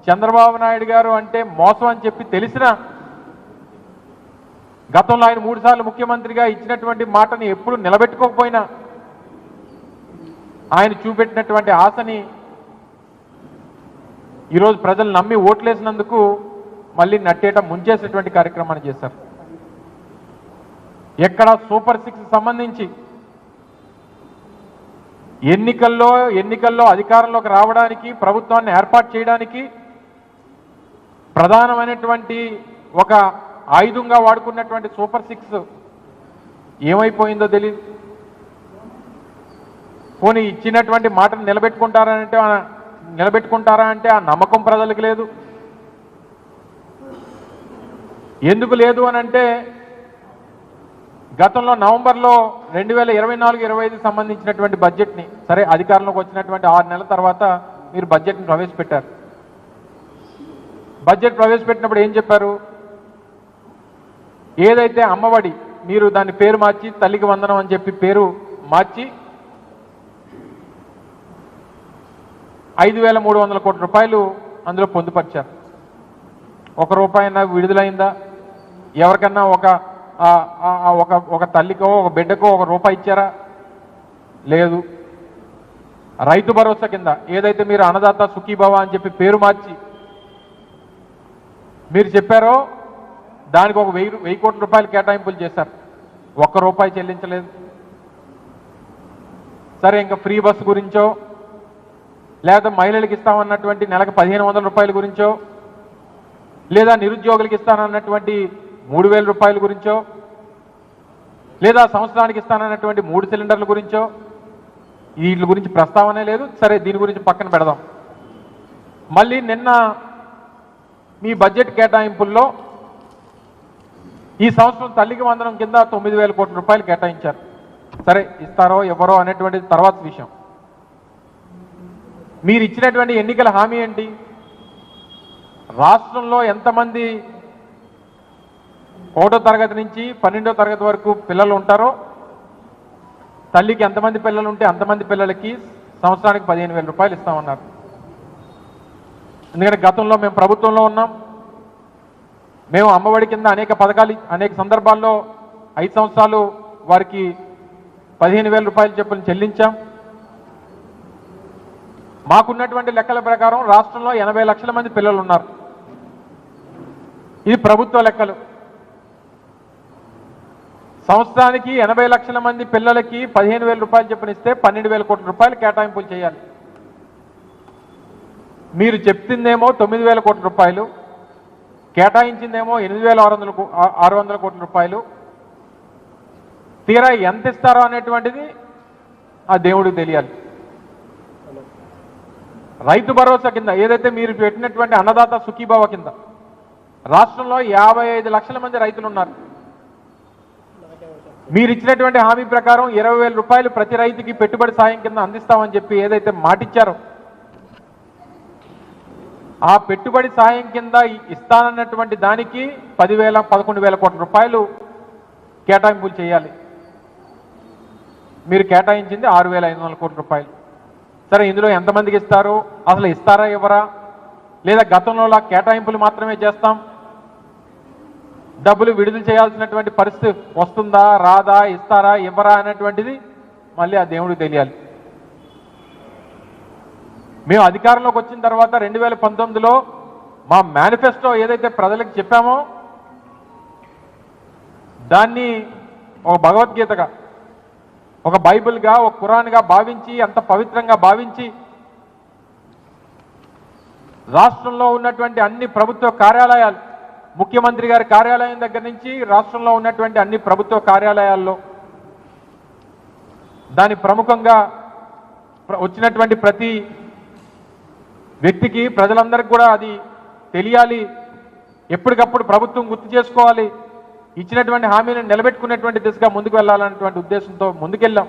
చంద్రబాబు నాయుడు గారు అంటే మోసం అని చెప్పి తెలిసిన గతంలో ఆయన 3 సార్లు ముఖ్యమంత్రిగా ఇచ్చినటువంటి మాటని ఎప్పుడు నిలబెట్టుకోకపోయినా ఆయన చూపెట్టినటువంటి ఆశని ఈరోజు ప్రజలు నమ్మి ఓట్లేసినందుకు మళ్ళీ నట్టేట ముంచేసేటువంటి కార్యక్రమాన్ని చేశారు. ఎక్కడ సూపర్ 6 సంబంధించి ఎన్నికల్లో అధికారంలోకి రావడానికి ప్రభుత్వాన్ని ఏర్పాటు చేయడానికి ప్రధానమైనటువంటి ఒక ఆయుధంగా వాడుకున్నటువంటి సూపర్ 6 ఏమైపోయిందో తెలియదు. పోనీ ఇచ్చినటువంటి మాటను నిలబెట్టుకుంటారా అంటే ఆ నమ్మకం ప్రజలకు లేదు. ఎందుకు లేదు అని అంటే గతంలో నవంబర్లో 2024-25 సంబంధించినటువంటి బడ్జెట్ని సరే అధికారంలోకి వచ్చినటువంటి 6 నెలల తర్వాత మీరు బడ్జెట్ని ప్రవేశపెట్టారు. బడ్జెట్ ప్రవేశపెట్టినప్పుడు ఏం చెప్పారు? ఏదైతే అమ్మఒడి మీరు దాని పేరు మార్చి తల్లికి వందనం అని చెప్పి పేరు మార్చి 5,300 కోట్ల రూపాయలు అందులో పొందుపరిచారు. ₹1 అయినా విడుదలైందా? ఎవరికన్నా ఒక తల్లికో ఒక బిడ్డకో ₹1 ఇచ్చారా? లేదు. రైతు భరోసా కింద ఏదైతే మీరు అన్నదాత సుఖీభవ అని చెప్పి పేరు మార్చి మీరు చెప్పారో దానికి ఒక 1,000 కోట్ల రూపాయలు కేటాయింపులు చేశారు. ₹1 చెల్లించలేదు. సరే ఇంకా ఫ్రీ బస్సు గురించో లేదా మహిళలకు ఇస్తామన్నటువంటి నెలకు 1,500 రూపాయల గురించో లేదా నిరుద్యోగులకు ఇస్తానన్నటువంటి 3,000 రూపాయల గురించో లేదా సంవత్సరానికి ఇస్తానన్నటువంటి 3 సిలిండర్ల గురించో వీటి గురించి ప్రస్తావనే లేదు. సరే దీని గురించి పక్కన పెడదాం. మళ్ళీ నిన్న మీ బడ్జెట్ కేటాయింపుల్లో ఈ సంవత్సరం తల్లికి వందనం కింద 9,000 కోట్ల రూపాయలు కేటాయించారు. సరే ఇస్తారో ఎవరో అనేటువంటిది తర్వాత విషయం. మీరు ఇచ్చినటువంటి ఎన్నికల హామీ ఏంటి? రాష్ట్రంలో ఎంతమంది 1వ తరగతి నుంచి 12వ తరగతి వరకు పిల్లలు ఉంటారో తల్లికి ఎంతమంది పిల్లలు ఉంటే అంతమంది పిల్లలకి సంవత్సరానికి 15,000 రూపాయలు ఇస్తామన్నారు. ఎందుకంటే గతంలో మేము ప్రభుత్వంలో ఉన్నాం. మేము అమ్మఒడి కింద అనేక పథకాలు అనేక సందర్భాల్లో 5 సంవత్సరాలు వారికి 15,000 రూపాయల చొప్పున చెల్లించాం. మాకున్నటువంటి లెక్కల ప్రకారం రాష్ట్రంలో 80 లక్షల మంది పిల్లలు ఉన్నారు. ఇది ప్రభుత్వ లెక్కలు. సంవత్సరానికి 80 లక్షల మంది పిల్లలకి 15,000 రూపాయలు చొప్పున ఇస్తే 12,000 కోట్ల రూపాయలు కేటాయింపులు చేయాలి. మీరు చెప్తుందేమో 9,000 కోట్ల రూపాయలు, కేటాయించిందేమో 8,600 కోట్ల రూపాయలు. తీరా ఎంత ఇస్తారో అనేటువంటిది ఆ దేవుడికి తెలియాలి. రైతు భరోసా కింద ఏదైతే మీరు పెట్టినటువంటి అన్నదాత సుఖీభవ కింద రాష్ట్రంలో 55 లక్షల మంది రైతులు ఉన్నారు. మీరు ఇచ్చినటువంటి హామీ ప్రకారం 20,000 రూపాయలు ప్రతి రైతుకి పెట్టుబడి సాయం కింద అందిస్తామని చెప్పి ఏదైతే మాటిచ్చారో ఆ పెట్టుబడి సాయం కింద ఇస్తానన్నటువంటి దానికి 11,000 కోట్ల రూపాయలు కేటాయింపులు చేయాలి. మీరు కేటాయించింది 6,500 కోట్ల రూపాయలు. సరే ఇందులో ఎంతమందికి ఇస్తారు? అసలు ఇస్తారా ఇవ్వరా? లేదా గతంలో కేటాయింపులు మాత్రమే చేస్తాం, డబ్బులు విడుదల చేయాల్సినటువంటి పరిస్థితి వస్తుందా రాదా, ఇస్తారా ఇవ్వరా అనేటువంటిది మళ్ళీ ఆ దేవుడికి తెలియాలి. మేము అధికారంలోకి వచ్చిన తర్వాత 2019లో మా మేనిఫెస్టో ఏదైతే ప్రజలకు చెప్పామో దాన్ని ఒక భగవద్గీతగా, ఒక బైబిల్గా, ఒక ఖురాన్గా భావించి, అంత పవిత్రంగా భావించి రాష్ట్రంలో ఉన్నటువంటి అన్ని ప్రభుత్వ కార్యాలయాలు, ముఖ్యమంత్రి గారి కార్యాలయం దగ్గర నుంచి రాష్ట్రంలో ఉన్నటువంటి అన్ని ప్రభుత్వ కార్యాలయాల్లో దాని ప్రముఖంగా వచ్చినటువంటి ప్రతి వ్యక్తికి, ప్రజలందరికీ కూడా అది తెలియాలి. ఎప్పటికప్పుడు ప్రభుత్వం గుర్తు చేసుకోవాలి. ఇచ్చినటువంటి హామీని నిలబెట్టుకునేటువంటి దిశగా ముందుకు వెళ్ళాలనేటువంటి ఉద్దేశంతో ముందుకెళ్ళాం.